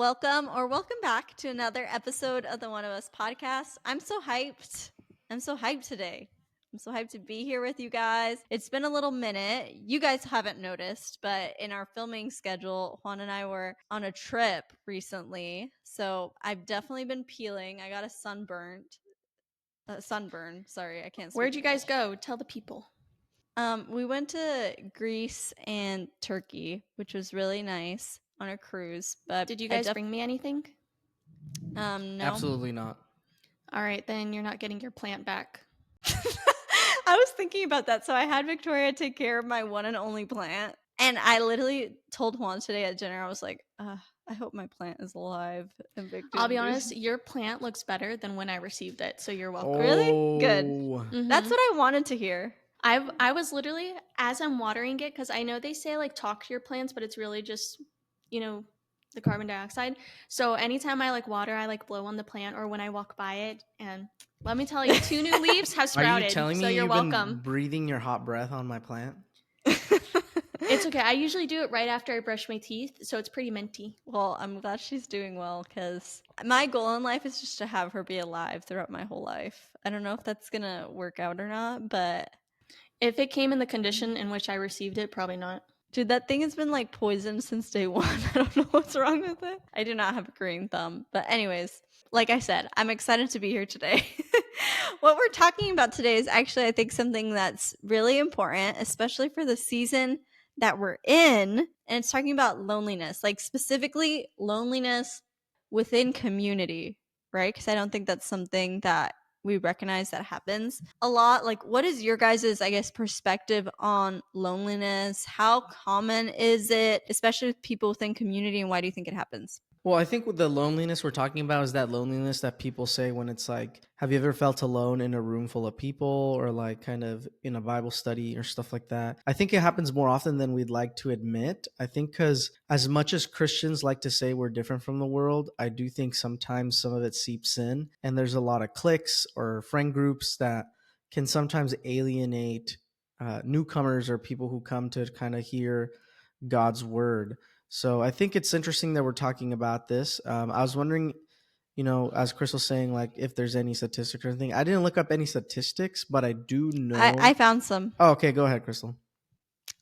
welcome back to another episode of the One of Us podcast. I'm so hyped. I'm so hyped today. I'm so hyped to be here with you guys. It's been a little minute. You guys haven't noticed, but in our filming schedule, Juan and I were on a trip recently. So I've definitely been peeling. I got a sunburn. Sorry, I can't speak Where'd you guys English. go? Tell the people. We went to Greece and Turkey, which was really nice on a cruise. But Did you guys bring me anything? No. Absolutely not. All right, then you're not getting your plant back. I was thinking about that. So I had Victoria take care of my one and only plant. And I literally told Juan today at dinner, I was like, I hope my plant is alive. And I'll be honest, your plant looks better than when I received it, so you're welcome. Really? Good. Mhm. That's what I wanted to hear. I was literally, as I'm watering it, because I know they say like talk to your plants, but it's really just, the carbon dioxide. So anytime I like water, I like blow on the plant, or when I walk by it, and let me tell you, 2 new leaves have Are sprouted. you telling so me you're you've welcome. been breathing your hot breath on my plant? It's okay. I usually do it right after I brush my teeth, so it's pretty minty. Well, I'm glad she's doing well because my goal in life is just to have her be alive throughout my whole life. I don't know if that's going to work out or not, but If it came in the condition in which I received it, probably not. dude, that thing has been like poisoned since day one. I don't know what's wrong with it. I do not have a green thumb. But, anyways, like I said, I'm excited to be here today. What we're talking about today is actually, I think, something that's really important, especially for the season that we're in. And it's talking about loneliness, like specifically loneliness within community, right? Because I don't think that's something that we recognize that happens a lot. Like, what is your guys', I guess, perspective on loneliness? How common is it, especially with people within community, and why do you think it happens? Well, I think with the loneliness we're talking about is that loneliness that people say when it's like, have you ever felt alone in a room full of people or like kind of in a Bible study or stuff like that? I think it happens more often than we'd like to admit. I think because as much as Christians like to say we're different from the world, I do think sometimes some of it seeps in. And there's a lot of cliques or friend groups that can sometimes alienate newcomers or people who come to kind of hear God's word. So I think it's interesting that we're talking about this. I was wondering, as Chris was saying, like if there's any statistics or anything. I didn't look up any statistics, but I do know. I found some. Oh, okay, go ahead, Crystal.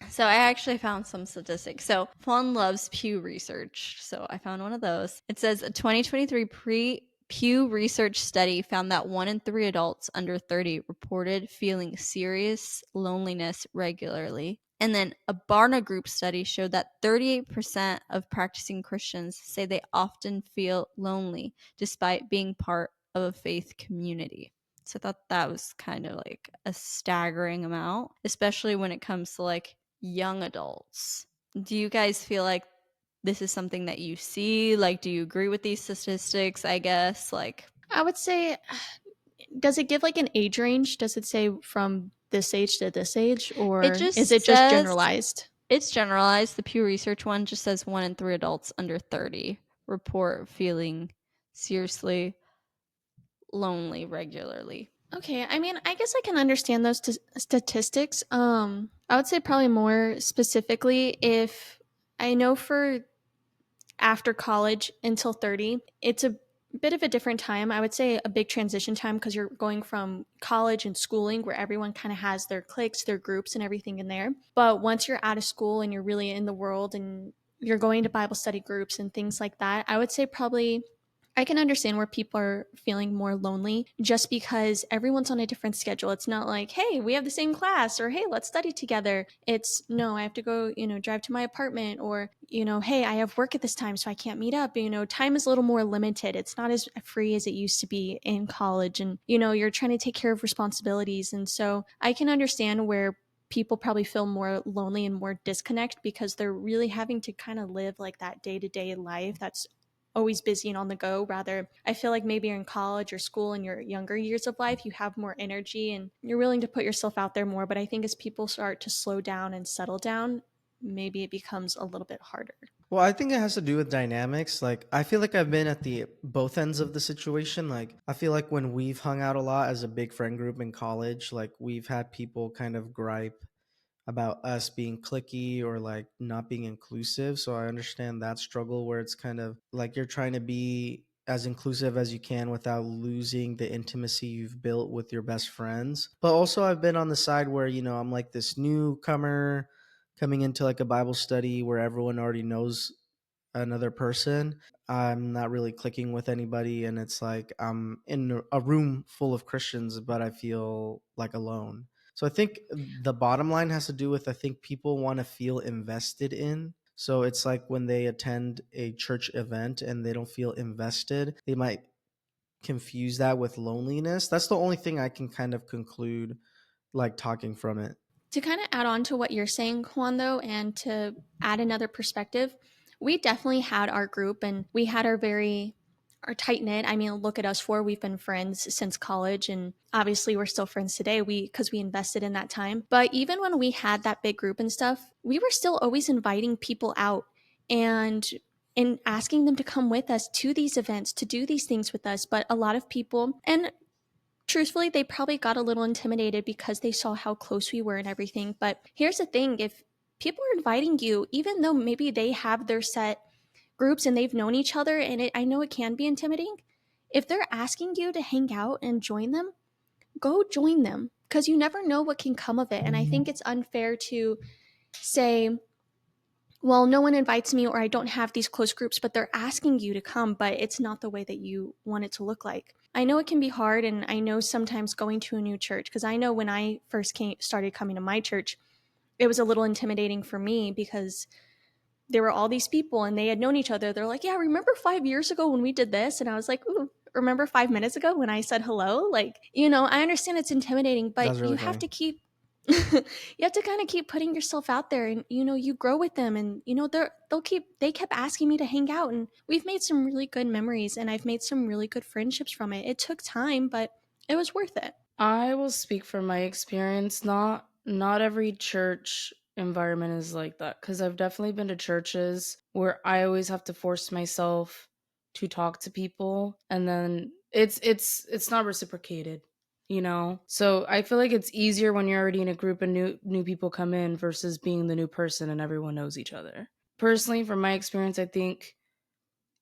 So I actually found some statistics. So Juan loves Pew Research. So I found one of those. It says a 2023 Pew Research study found that 1 in 3 adults under 30 reported feeling serious loneliness regularly. And then a Barna Group study showed that 38% of practicing Christians say they often feel lonely despite being part of a faith community. So I thought that was kind of like a staggering amount, especially when it comes to like young adults. Do you guys feel like this is something that you see? Like, do you agree with these statistics? I guess, like, I would say, does it give like an age range? Does it say from this age to this age, or is it just generalized? It's generalized. The Pew Research one just says 1 in 3 adults under 30 report feeling seriously lonely regularly. Okay, I mean, I guess I can understand those statistics. I would say probably more specifically if I know for after college until 30, it's a bit of a different time. I would say a big transition time because you're going from college and schooling where everyone kind of has their cliques, their groups, and everything in there. But once you're out of school and you're really in the world and you're going to Bible study groups and things like that, I would say probably I can understand where people are feeling more lonely just because everyone's on a different schedule. It's not like, hey, we have the same class, or hey, let's study together. It's no, I have to go, drive to my apartment, or, hey, I have work at this time, so I can't meet up. Time is a little more limited. It's not as free as it used to be in college. And, you're trying to take care of responsibilities. And so I can understand where people probably feel more lonely and more disconnect because they're really having to kind of live like that day-to-day life that's always busy and on the go. Rather, I feel like maybe you're in college or school in your younger years of life, you have more energy and you're willing to put yourself out there more. But I think as people start to slow down and settle down, maybe it becomes a little bit harder. Well, I think it has to do with dynamics. Like, I feel like I've been at the both ends of the situation. Like, I feel like when we've hung out a lot as a big friend group in college, like we've had people kind of gripe about us being clicky or like not being inclusive. So I understand that struggle where it's kind of like you're trying to be as inclusive as you can without losing the intimacy you've built with your best friends. But also I've been on the side where, I'm like this newcomer coming into like a Bible study where everyone already knows another person. I'm not really clicking with anybody, and it's like I'm in a room full of Christians, but I feel like alone. So I think the bottom line has to do with, I think people want to feel invested in. So it's like when they attend a church event and they don't feel invested, they might confuse that with loneliness. That's the only thing I can kind of conclude, like talking from it. To kind of add on to what you're saying, Juan, though, and to add another perspective, we definitely had our group and we had our tight knit. I mean, look at us four. We've been friends since college, and obviously we're still friends today. Because we invested in that time. But even when we had that big group and stuff, we were still always inviting people out and asking them to come with us to these events to do these things with us. But a lot of people, and truthfully, they probably got a little intimidated because they saw how close we were and everything. But here's the thing, if people are inviting you, even though maybe they have their set groups and they've known each other, and I know it can be intimidating, if they're asking you to hang out and join them, go join them because you never know what can come of it. And I think it's unfair to say, well, no one invites me or I don't have these close groups, but they're asking you to come, but it's not the way that you want it to look like. I know it can be hard, and I know sometimes going to a new church, because I know when I first started coming to my church, it was a little intimidating for me because there were all these people and they had known each other. They're like, yeah, remember 5 years ago when we did this? And I was like, ooh, remember 5 minutes ago when I said hello? Like, I understand it's intimidating, That's but you really have funny. to keep you have to kind of keep putting yourself out there, and you grow with them, and they kept asking me to hang out, and we've made some really good memories, and I've made some really good friendships from it. It took time, but it was worth it. I will speak from my experience. Not every church environment is like that, because I've definitely been to churches where I always have to force myself to talk to people, and then it's not reciprocated, you know? So I feel like it's easier when you're already in a group and new people come in versus being the new person and everyone knows each other. Personally, from my experience, I think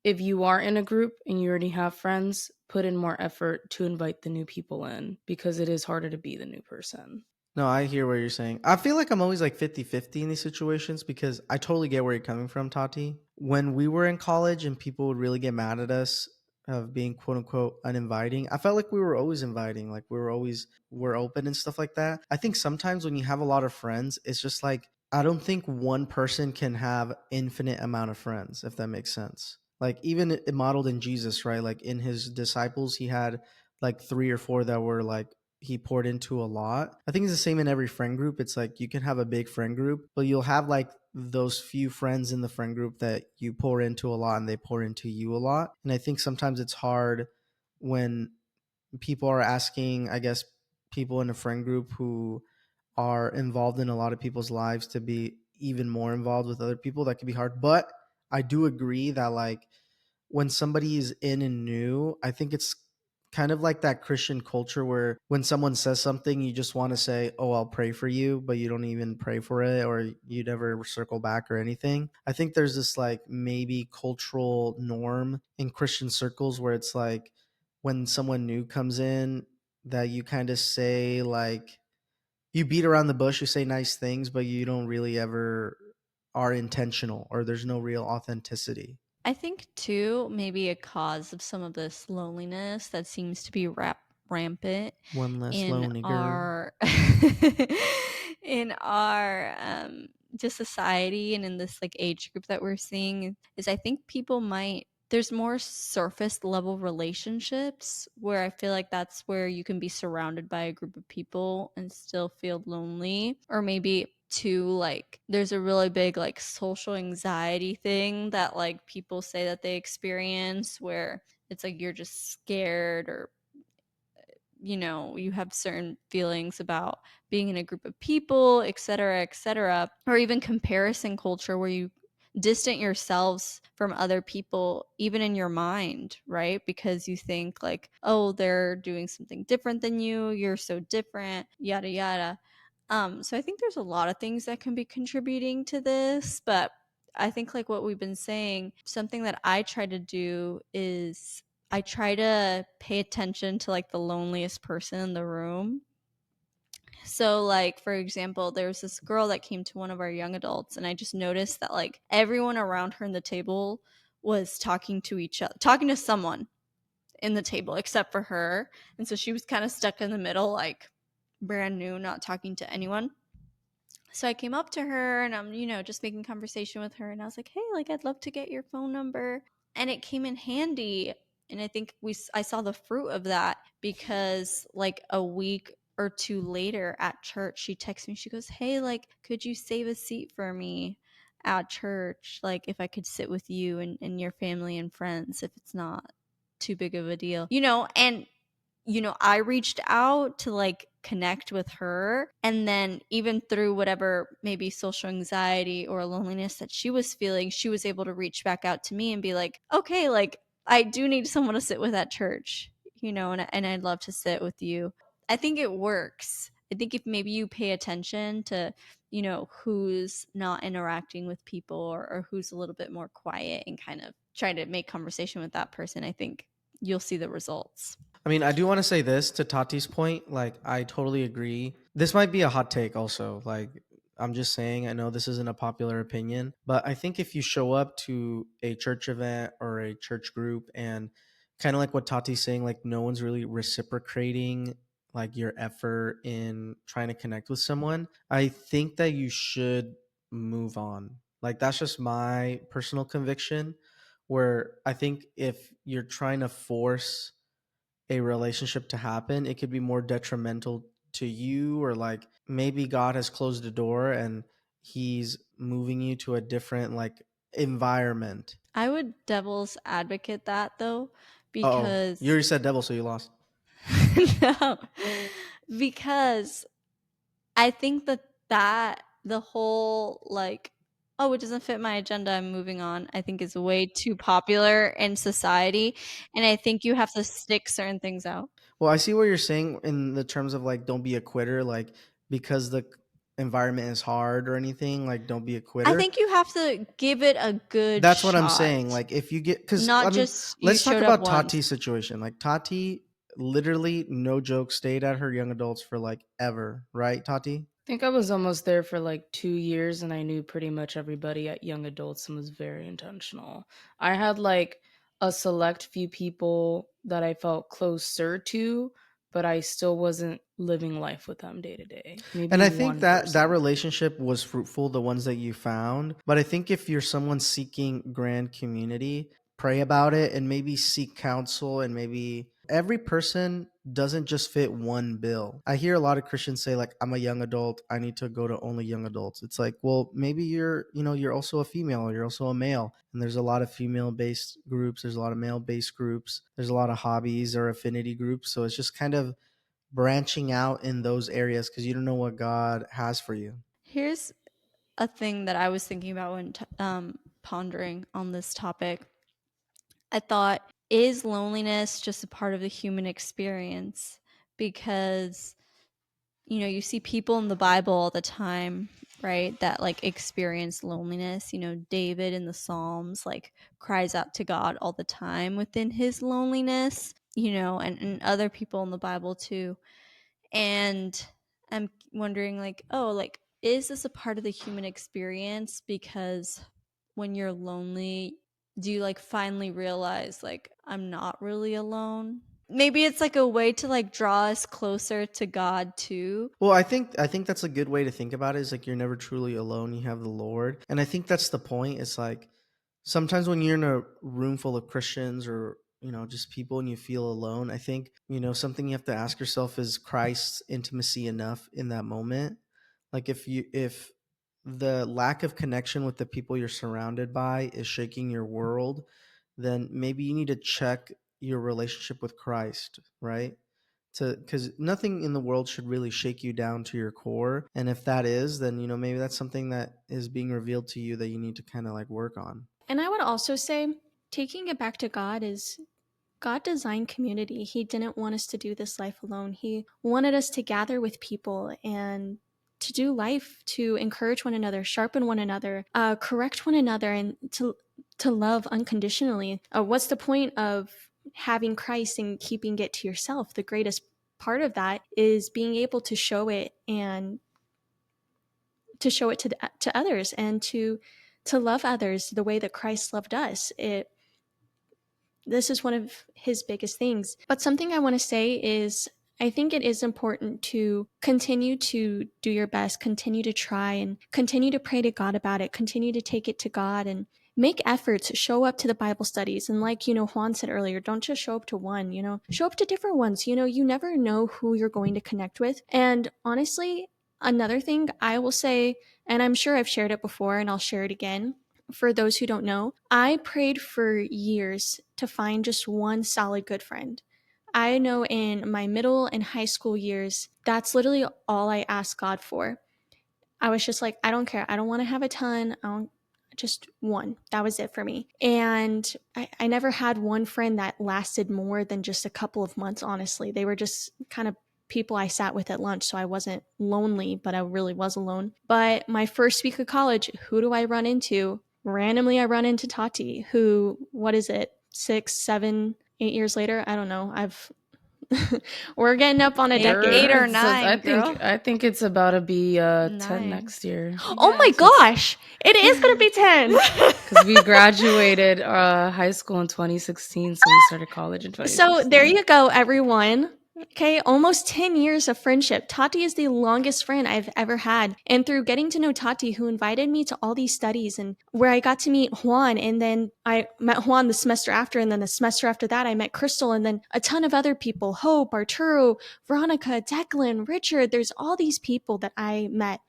if you are in a group and you already have friends, put in more effort to invite the new people in, because it is harder to be the new person. No, I hear what you're saying. I feel like I'm always like 50-50 in these situations because I totally get where you're coming from, Tati. When we were in college and people would really get mad at us of being quote unquote uninviting, I felt like we were always inviting, like we're open and stuff like that. I think sometimes when you have a lot of friends, it's just like I don't think one person can have infinite amount of friends, if that makes sense. Like even it modeled in Jesus, right? Like in his disciples, he had like three or four that were like he poured into a lot. I think it's the same in every friend group. It's like you can have a big friend group, but you'll have like those few friends in the friend group that you pour into a lot and they pour into you a lot. And I think sometimes it's hard when people are asking, I guess, people in a friend group who are involved in a lot of people's lives to be even more involved with other people. That can be hard. But I do agree that like when somebody is in and new, I think it's kind of like that Christian culture where when someone says something, you just want to say, "Oh, I'll pray for you," but you don't even pray for it or you never circle back or anything. I think there's this like maybe cultural norm in Christian circles where it's like when someone new comes in that you kind of say like you beat around the bush, you say nice things, but you don't really ever are intentional or there's no real authenticity. I think too, maybe a cause of some of this loneliness that seems to be rampant One less in lonely girl. our in our just society and in this like age group that we're seeing is I think people might there's more surface level relationships where I feel like that's where you can be surrounded by a group of people and still feel lonely, or maybe too like there's a really big like social anxiety thing that like people say that they experience where it's like you're just scared, or you have certain feelings about being in a group of people, et cetera, or even comparison culture where you distant yourselves from other people even in your mind, right? Because you think like, oh, they're doing something different than you're so different, yada yada. So I think there's a lot of things that can be contributing to this, but I think like what we've been saying, something that I try to do is I try to pay attention to like the loneliest person in the room. So like for example, there was this girl that came to one of our young adults and I just noticed that like everyone around her in the table was talking to each other, talking to someone in the table except for her. And so she was kind of stuck in the middle, like brand new, not talking to anyone. So I came up to her and I'm, just making conversation with her and I was like, "Hey, like I'd love to get your phone number." And it came in handy. And I think I saw the fruit of that because like a week or two later at church, she texts me. She goes, "Hey, like could you save a seat for me at church? Like if I could sit with you and your family and friends if it's not too big of a deal." And I reached out to like connect with her. And then, even through whatever maybe social anxiety or loneliness that she was feeling, she was able to reach back out to me and be like, "Okay, like I do need someone to sit with at church, and I'd love to sit with you." I think it works. I think if maybe you pay attention to, who's not interacting with people or who's a little bit more quiet and kind of try to make conversation with that person, I think you'll see the results. I mean, I do want to say this to Tati's point. Like, I totally agree. This might be a hot take, also. Like, I'm just saying, I know this isn't a popular opinion, but I think if you show up to a church event or a church group and kind of like what Tati's saying, like, no one's really reciprocating like your effort in trying to connect with someone, I think that you should move on. Like, that's just my personal conviction. Where I think if you're trying to force a relationship to happen, it could be more detrimental to you, or like maybe God has closed the door and he's moving you to a different like environment. I would devil's advocate that though, Oh, you because already said devil, so you lost. no, because I think that the whole like, "Oh, it doesn't fit my agenda, I'm moving on," I think is way too popular in society, and I think you have to stick certain things out. Well, I see what you're saying in the terms of like don't be a quitter, like because the environment is hard or anything, like don't be a I quitter. think you have to give it a good That's what I'm shot, saying. Like if you get, because I not mean, just you let's talk showed up about once. Tati's situation. Like Tati literally, no joke, stayed at her young adults for like ever, right, Tati? I think I was almost there for like 2 years and I knew pretty much everybody at young adults and was very intentional. I had like a select few people that I felt closer to, but I still wasn't living life with them day to day. And Maybe I think one that person. relationship was fruitful, the ones that you found. But I think if you're someone seeking grand community, pray about it and maybe seek counsel. And maybe every person doesn't just fit one bill. I hear a lot of Christians say like, I'm a young adult, I need to go to only young adults. It's like, well, maybe you're also a female, or you're also a male. And there's a lot of female based groups, there's a lot of male based groups, there's a lot of hobbies or affinity groups. So it's just kind of branching out in those areas, because you don't know what God has for you. Here's a thing that I was thinking about when pondering on this topic. I thought, is loneliness just a part of the human experience? Because, you see people in the Bible all the time, right? That like experience loneliness. David in the Psalms like cries out to God all the time within his loneliness, and other people in the Bible too. And I'm wondering like, oh, like is this a part of the human experience? Because when you're lonely, do you like finally realize like I'm not really alone? Maybe it's like a way to like draw us closer to God too. Well, I think that's a good way to think about it, is like you're never truly alone, you have the Lord. And I think that's the point. It's like sometimes when you're in a room full of Christians, or just people, and you feel alone, I think something you have to ask yourself, is Christ's intimacy enough in that moment? Like if the lack of connection with the people you're surrounded by is shaking your world, then maybe you need to check your relationship with Christ, right? To Because nothing in the world should really shake you down to your core. And if that is, then maybe that's something that is being revealed to you that you need to kind of like work on. And I would also say, taking it back to God is God designed community. He didn't want us to do this life alone. He wanted us to gather with people and to do life, to encourage one another, sharpen one another, correct one another, and to love unconditionally. What's the point of having Christ and keeping it to yourself? The greatest part of that is being able to show it, and to show it to others, and to love others the way that Christ loved us. This is one of his biggest things. But something I want to say is, I think it is important to continue to do your best, continue to try, and continue to pray to God about it, continue to take it to God, and make efforts, show up to the Bible studies. And like, Juan said earlier, don't just show up to one, show up to different ones. You never know who you're going to connect with. And honestly, another thing I will say, and I'm sure I've shared it before and I'll share it again, for those who don't know, I prayed for years to find just one solid good friend. I know in my middle and high school years, that's literally all I asked God for. I was just like, I don't care. I don't want to have a ton. Just one. That was it for me. And I never had one friend that lasted more than just a couple of months, honestly. They were just kind of people I sat with at lunch, so I wasn't lonely, but I really was alone. But my first week of college, who do I run into? Randomly, I run into Tati, who, what is it, 6, 7, 8 years later? I don't know. We're getting up on a decade. 8 or It says- 9, girl. I think it's about to be 10 9. next year. Oh my gosh, it is going to be 10. Because we graduated high school in 2016, so we started college in 2016. So there you go, everyone. Okay, almost 10 years of friendship. Tati is the longest friend I've ever had. And through getting to know Tati, who invited me to all these studies, and where I got to meet Juan, and then I met Juan the semester after, and then the semester after that, I met Crystal, and then a ton of other people, Hope, Arturo, Veronica, Declan, Richard. There's all these people that I met.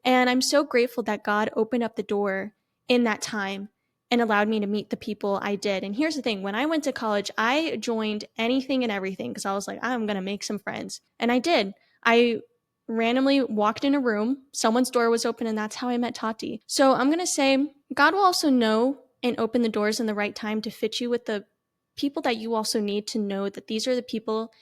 And I'm so grateful that God opened up the door in that time and allowed me to meet the people I did. And here's the thing, when I went to college, I joined anything and everything because I was like, I'm going to make some friends. And I did. I randomly walked in a room, someone's door was open, and that's how I met Tati. So I'm going to say, God will also know and open the doors in the right time to fit you with the people that you also need to know that these are the people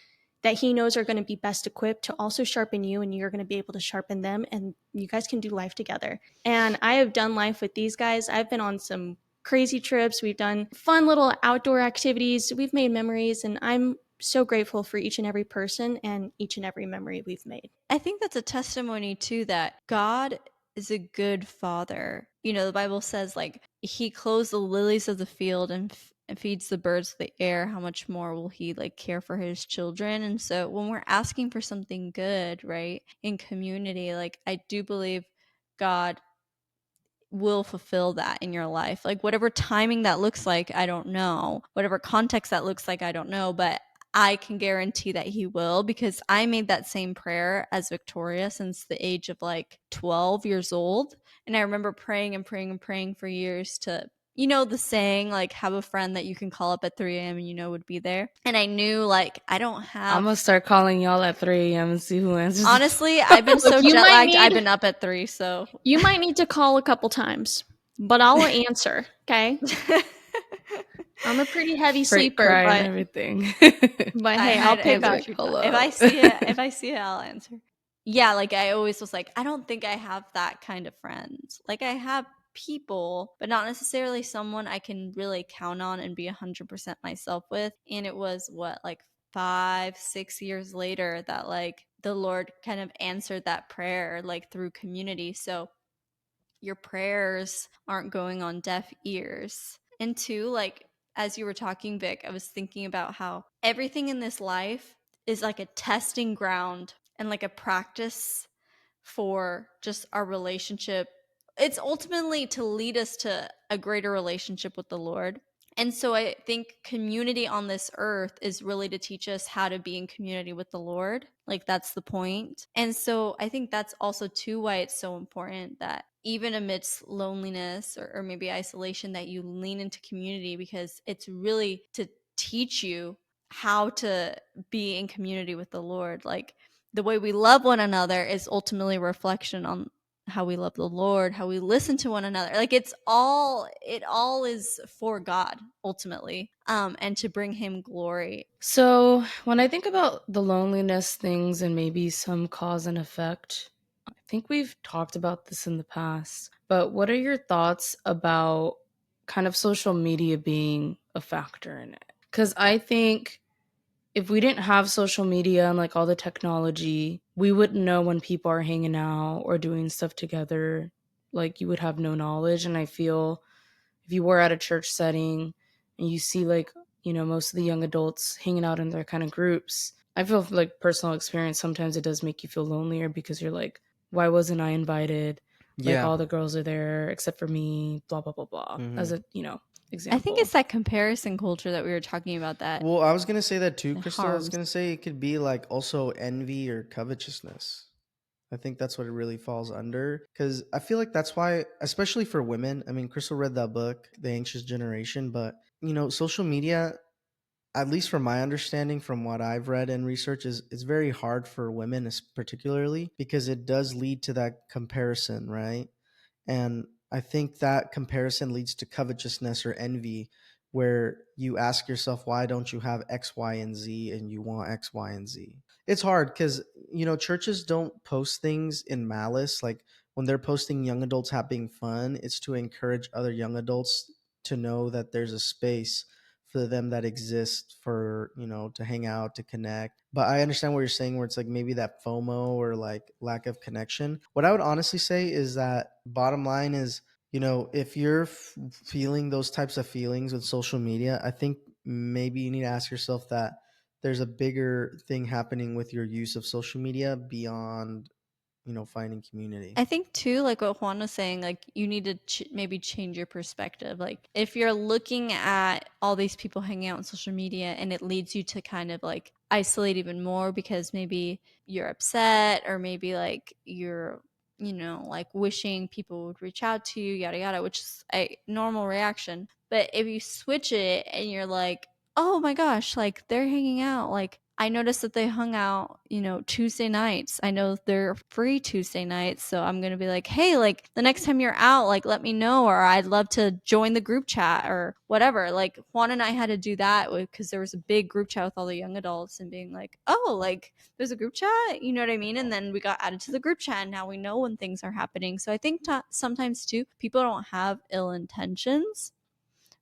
that he knows are going to be best equipped to also sharpen you, and you're going to be able to sharpen them, and you guys can do life together. And I have done life with these guys. I've been on some crazy trips. We've done fun little outdoor activities. We've made memories, and I'm so grateful for each and every person and each and every memory we've made. I think that's a testimony too that God is a good father. The Bible says like he clothes the lilies of the field and feeds the birds of the air. How much more will he like care for his children? And so when we're asking for something good, right, in community, like I do believe God will fulfill that in your life. Like whatever timing that looks like, I don't know. Whatever context that looks like, I don't know. But I can guarantee that he will, because I made that same prayer as Victoria since the age of like 12 years old. And I remember praying and praying and praying for years to, the saying, like, have a friend that you can call up at 3 a.m. and would be there. And I knew, like, I don't have... I'm going to start calling y'all at 3 a.m. and see who answers. Honestly, I've been so jet-lagged, I've been up at 3, so... You might need to call a couple times, but I'll answer, okay? I'm a pretty heavy sleeper, but... and everything. But hey, I'll pick up. If I see it, I'll answer. Yeah, like, I always was like, I don't think I have that kind of friends. Like, I have people, but not necessarily someone I can really count on and be 100% myself with. And it was like 5-6 years later that like the Lord kind of answered that prayer like through community. So your prayers aren't going on deaf ears. And two, like as you were talking, Vic, I was thinking about how everything in this life is like a testing ground and like a practice for just our relationship. It's ultimately to lead us to a greater relationship with the Lord. And so I think community on this earth is really to teach us how to be in community with the Lord. Like that's the point. And so I think that's also too why it's so important that even amidst loneliness or maybe isolation, that you lean into community, because it's really to teach you how to be in community with the Lord. Like the way we love one another is ultimately a reflection on how we love the Lord, how we listen to one another. Like it all is for God ultimately, and to bring him glory. So when I think about the loneliness things and maybe some cause and effect, I think we've talked about this in the past, but what are your thoughts about kind of social media being a factor in it? Because I think if we didn't have social media and like all the technology, we wouldn't know when people are hanging out or doing stuff together. Like you would have no knowledge. And I feel if you were at a church setting and you see like, you know, most of the young adults hanging out in their kind of groups, I feel like personal experience, sometimes it does make you feel lonelier because you're like, why wasn't I invited? Like Yeah. all the girls are there except for me, blah, blah, blah, blah, as Mhm. a, you know, I example. think it's that comparison culture that we were talking about that Well, I was gonna say that too, it Crystal. I was harms. gonna say it could be like also envy or covetousness. I think that's what it really falls under. Because I feel like that's why, especially for women, I mean, Crystal read that book, The Anxious Generation, but, you know, social media, at least from my understanding, from what I've read and research, is very hard for women, particularly because it does lead to that comparison, right? And I think that comparison leads to covetousness or envy, where you ask yourself, why don't you have X, Y, and Z, and you want X, Y, and Z? It's hard because, you know, churches don't post things in malice. Like when they're posting young adults having fun, it's to encourage other young adults to know that there's a space for them that exists for, you know, to hang out, to connect. But I understand what you're saying, where it's like maybe that FOMO or like lack of connection. What I would honestly say is that bottom line is, you know, if you're feeling those types of feelings with social media, I think maybe you need to ask yourself that there's a bigger thing happening with your use of social media beyond, you know, finding community. I think too, like what Juan was saying, like you need to maybe change your perspective. Like if you're looking at all these people hanging out on social media and it leads you to kind of like isolate even more because maybe you're upset or maybe like you're, you know, like wishing people would reach out to you, yada yada, which is a normal reaction. But if you switch it and you're like, oh my gosh, like they're hanging out, like I noticed that they hung out, you know, Tuesday nights. I know they're free Tuesday nights. So I'm going to be like, hey, like the next time you're out, like let me know, or I'd love to join the group chat or whatever. Like Juan and I had to do that because there was a big group chat with all the young adults and being like, oh, like there's a group chat. You know what I mean? And then we got added to the group chat and now we know when things are happening. So I think sometimes too, people don't have ill intentions,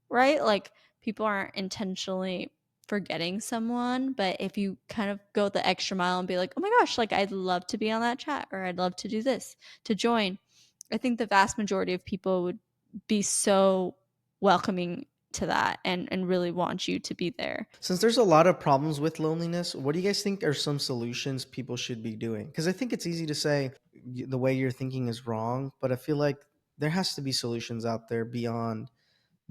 right? Like people aren't intentionally forgetting someone, but if you kind of go the extra mile and be like, oh my gosh, like I'd love to be on that chat or I'd love to do this to join, I think the vast majority of people would be so welcoming to that and really want you to be there. Since there's a lot of problems with loneliness, what do you guys think are some solutions people should be doing? Because I think it's easy to say the way you're thinking is wrong, but I feel like there has to be solutions out there beyond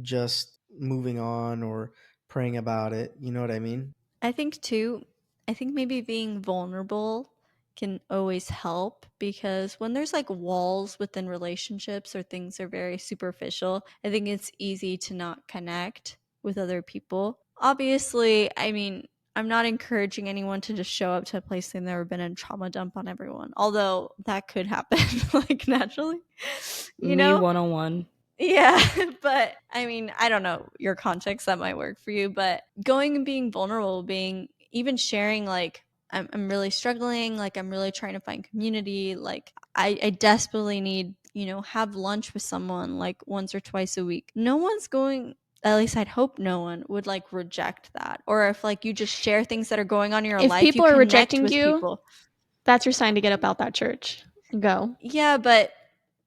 just moving on or praying about it. You know what I mean? I think too, I think maybe being vulnerable can always help because when there's like walls within relationships or things are very superficial, I think it's easy to not connect with other people. Obviously, I mean, I'm not encouraging anyone to just show up to a place they've never been and trauma dump on everyone, although that could happen like naturally, you Me know? 101. Yeah, but I mean, I don't know your context that might work for you, but going and being vulnerable, being even sharing like I'm really struggling, like I'm really trying to find community, like I desperately need, you know, have lunch with someone like once or twice a week. No one's going, at least I'd hope no one would like reject that. Or if like you just share things that are going on in your If life, you people are connect rejecting with you, people. that's your sign to get up out that church and go. Yeah, but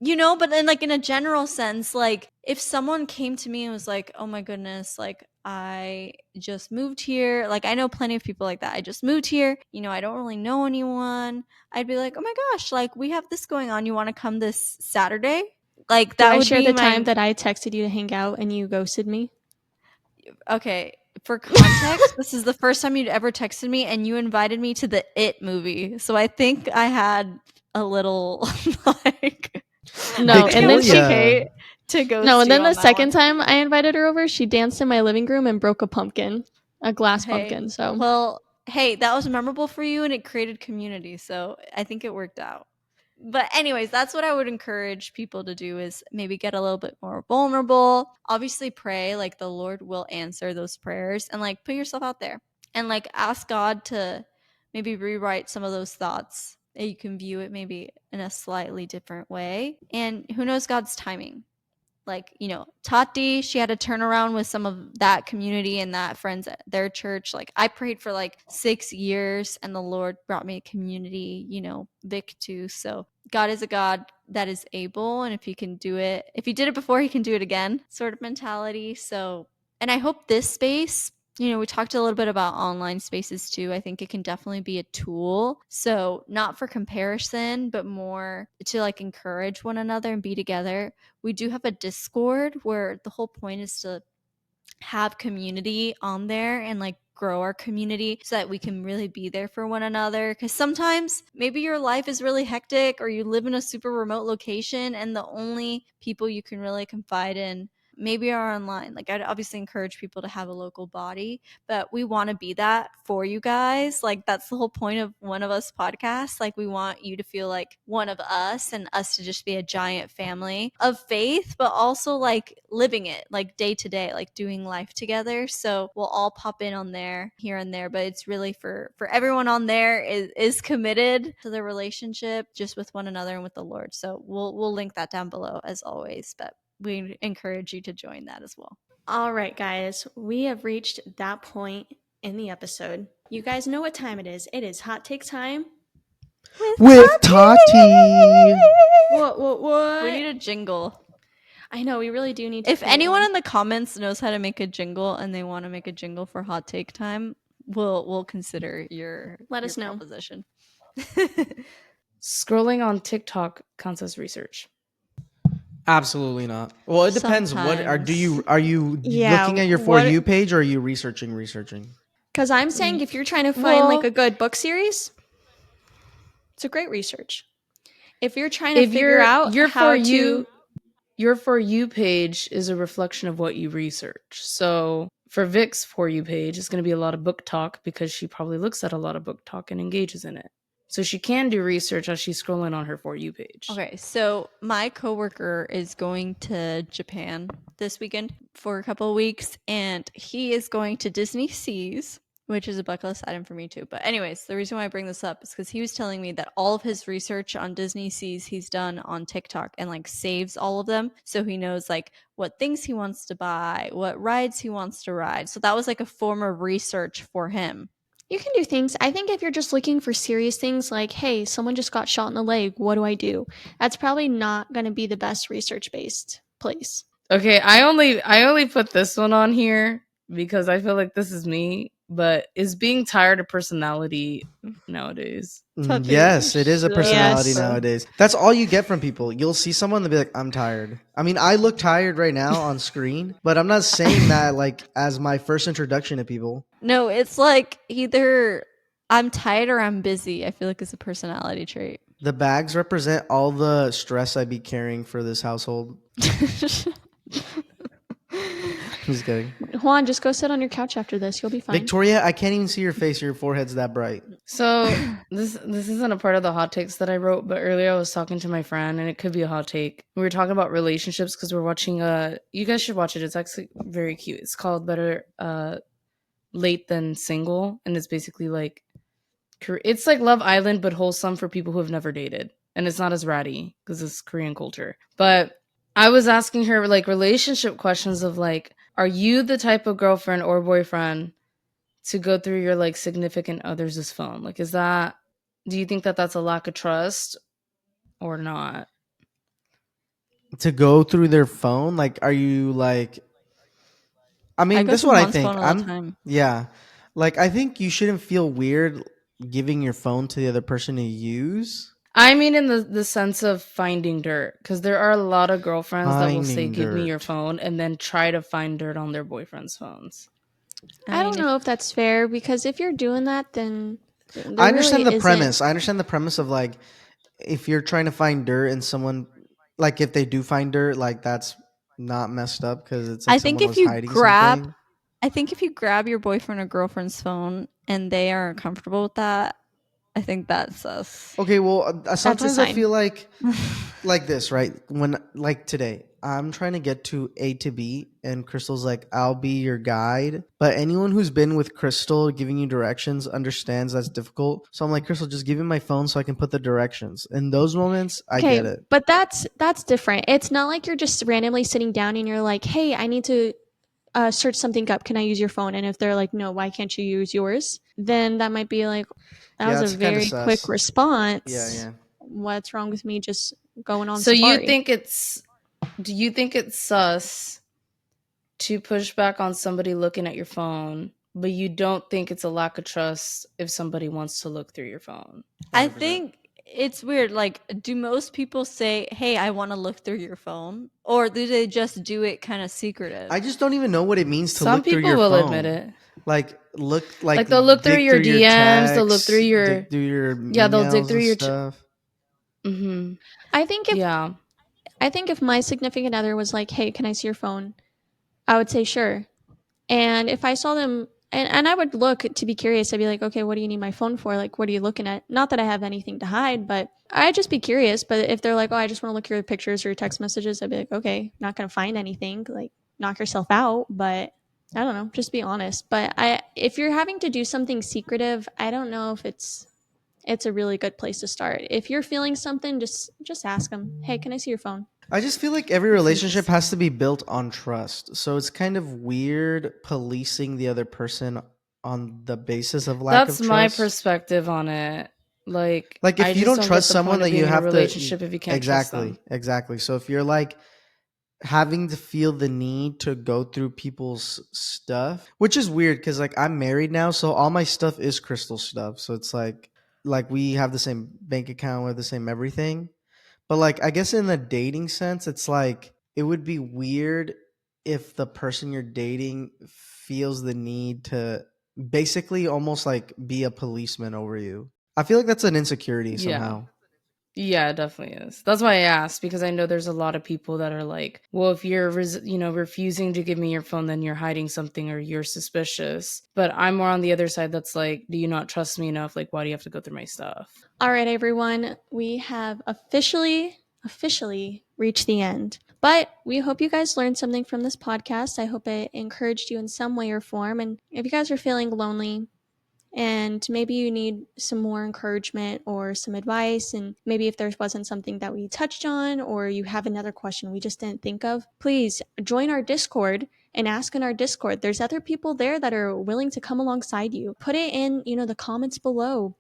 you know, but then like in a general sense, like if someone came to me and was like, "Oh my goodness, like I just moved here." Like I know plenty of people like that. I just moved here. You know, I don't really know anyone. I'd be like, "Oh my gosh, like we have this going on. You want to come this Saturday?" Like Did that I would share be the time my that I texted you to hang out and you ghosted me? okay. For context, this is the first time you'd ever texted me and you invited me to the It movie. So I think I had a little like I No, think it and then was she Victoria. okay to No, ghost and you then the on that second one. time I invited her over, she danced in my living room and broke a pumpkin, a glass Hey, pumpkin. So, well, hey, that was memorable for you and it created community. So I think it worked out. But anyways, that's what I would encourage people to do is maybe get a little bit more vulnerable. Obviously pray, like the Lord will answer those prayers and like put yourself out there and like ask God to maybe rewrite some of those thoughts you can view it maybe in a slightly different way. And who knows God's timing? Like, you know, Tati, she had a turnaround with some of that community and that friends at their church. Like, I prayed for like 6 years and the Lord brought me a community, you know, Vic too. So God is a God that is able. And if he can do it, if he did it before, he can do it again, sort of mentality. So, and I hope this space, you know, we talked a little bit about online spaces too. I think it can definitely be a tool. So, not for comparison, but more to like encourage one another and be together. We do have a Discord where the whole point is to have community on there and like grow our community so that we can really be there for one another. Because sometimes maybe your life is really hectic or you live in a super remote location and the only people you can really confide in maybe are online. Like, I'd obviously encourage people to have a local body, but we want to be that for you guys. Like, that's the whole point of One of Us podcast. Like, we want you to feel like one of us and us to just be a giant family of faith, but also like living it like day to day, like doing life together. So we'll all pop in on there here and there, but it's really for everyone on there is committed to the relationship just with one another and with the Lord. So we'll link that down below as always, but we encourage you to join that as well. All right, guys, we have reached that point in the episode. You guys know what time it is. It is hot take time. With Tati. What? We need a jingle. I know, we really do need to. If anyone in the comments knows how to make a jingle and they want to make a jingle for hot take time, we'll consider your Let us know. proposition. Scrolling on TikTok counts as research. Absolutely not. Well, it depends. What are you Yeah, looking at your For You page or are you researching? Because I'm saying if you're trying to find like a good book series, it's a great research. If you're trying to figure out your how your For You page is a reflection of what you research. So for Vic's For You page, it's going to be a lot of book talk because she probably looks at a lot of book talk and engages in it. So she can do research as she's scrolling on her For You page. Okay, so my coworker is going to Japan this weekend for a couple of weeks, and he is going to Disney Seas, which is a bucket list item for me too. But anyways, the reason why I bring this up is because he was telling me that all of his research on Disney Seas he's done on TikTok and like saves all of them, so he knows like what things he wants to buy, what rides he wants to ride. So that was like a form of research for him. You can do things. I think if you're just looking for serious things like, hey, someone just got shot in the leg, what do I do? That's probably not going to be the best research-based place. Okay, I only put this one on here because I feel like this is me, but is being tired a personality nowadays? Yes, it is a personality Yes. nowadays. That's all you get from people. You'll see someone and be like, I'm tired. I mean, I look tired right now on screen, but I'm not saying that like as my first introduction to people. No, it's like either I'm tired or I'm busy. I feel like it's a personality trait. The bags represent all the stress I'd be carrying for this household. Who's kidding? Juan, just go sit on your couch after this. You'll be fine. Victoria, I can't even see your face. Your forehead's that bright. So this isn't a part of the hot takes that I wrote, but earlier I was talking to my friend, and it could be a hot take. We were talking about relationships because we're watching you guys should watch it. It's actually very cute. It's called Better Late Than Single, and it's basically like it's like Love Island but wholesome for people who have never dated, and it's not as ratty because it's Korean culture. But I was asking her like relationship questions of like, are you the type of girlfriend or boyfriend to go through your like significant other's phone? Like, do you think that that's a lack of trust or not? To go through their phone? Like, are you like, I mean, go this is through what I Juan's think. phone all the time. Yeah. Like, I think you shouldn't feel weird giving your phone to the other person to use. I mean, in the sense of finding dirt, because there are a lot of girlfriends that will say, Finding give me your dirt. phone, and then try to find dirt on their boyfriend's phones. I don't know if that's fair because if you're doing that, then I understand really the premise. I understand the premise of like, if you're trying to find dirt and someone, like if they do find dirt, like that's not messed up because it's like I think someone if was you hiding grab something. I think if you grab your boyfriend or girlfriend's phone and they are uncomfortable with that, I think that's us. Okay, well, sometimes I sign. feel like this, right? When like today, I'm trying to get to A to B, and Crystal's like, I'll be your guide. But anyone who's been with Crystal giving you directions understands that's difficult. So I'm like, Crystal, just give me my phone so I can put the directions. In those moments, I get it. but that's different. It's not like you're just randomly sitting down and you're like, hey, I need to search something up. Can I use your phone? And if they're like, no, why can't you use yours? Then that might be like, that Yeah, was it's a kinda very sus. quick response. Yeah. What's wrong with me just going on So safari? do you think it's sus to push back on somebody looking at your phone, but you don't think it's a lack of trust if somebody wants to look through your phone? I 100%. think it's weird. Like, do most people say, "Hey, I want to look through your phone," or do they just do it kind of secretive? I just don't even know what it means to Some look through people your will phone. admit it. Like Like they'll look through dig your DMs, they'll look texts, through your dig through your they'll dig emails through and your stuff. mm-hmm. I think if Yeah. my significant other was like, hey, can I see your phone? I would say sure. And if I saw them, and I would look to be curious, I'd be like, okay, what do you need my phone for? Like, what are you looking at? Not that I have anything to hide, but I'd just be curious. But if they're like, oh, I just want to look at your pictures or your text messages, I'd be like, okay, not going to find anything. Like, knock yourself out. But I don't know, just be honest. But if you're having to do something secretive, I don't know if it's a really good place to start. If you're feeling something, just ask them, hey, can I see your phone? I just feel like every relationship has to be built on trust. So it's kind of weird policing the other person on the basis of lack That's of my trust. perspective on it. Like Like I if you just don't don't trust get the someone point of that being you in a have to relationship if you can't trust them. exactly. So if you're like having to feel the need to go through people's stuff, which is weird because like I'm married now, so all my stuff is Crystal stuff. So it's like we have the same bank account, we have the same everything. But like I guess in the dating sense, it's like it would be weird if the person you're dating feels the need to basically almost like be a policeman over you. I feel like that's an insecurity Yeah. somehow. Yeah, it definitely is. That's why I asked, because I know there's a lot of people that are like, well, if you're refusing to give me your phone, then you're hiding something or you're suspicious. But I'm more on the other side that's like, do you not trust me enough? Like, why do you have to go through my stuff? All right, everyone, we have officially reached the end. But we hope you guys learned something from this podcast. I hope it encouraged you in some way or form. And if you guys are feeling lonely and maybe you need some more encouragement or some advice, and maybe if there wasn't something that we touched on or you have another question we just didn't think of, please join our Discord and ask in our Discord. There's other people there that are willing to come alongside you. Put it in, the comments below.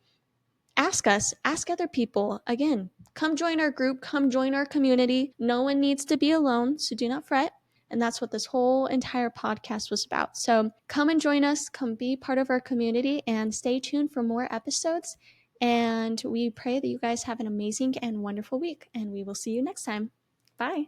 Ask us, ask other people. Again, come join our group, come join our community. No one needs to be alone, so do not fret. And that's what this whole entire podcast was about. So come and join us, come be part of our community, and stay tuned for more episodes. And we pray that you guys have an amazing and wonderful week, and we will see you next time. Bye.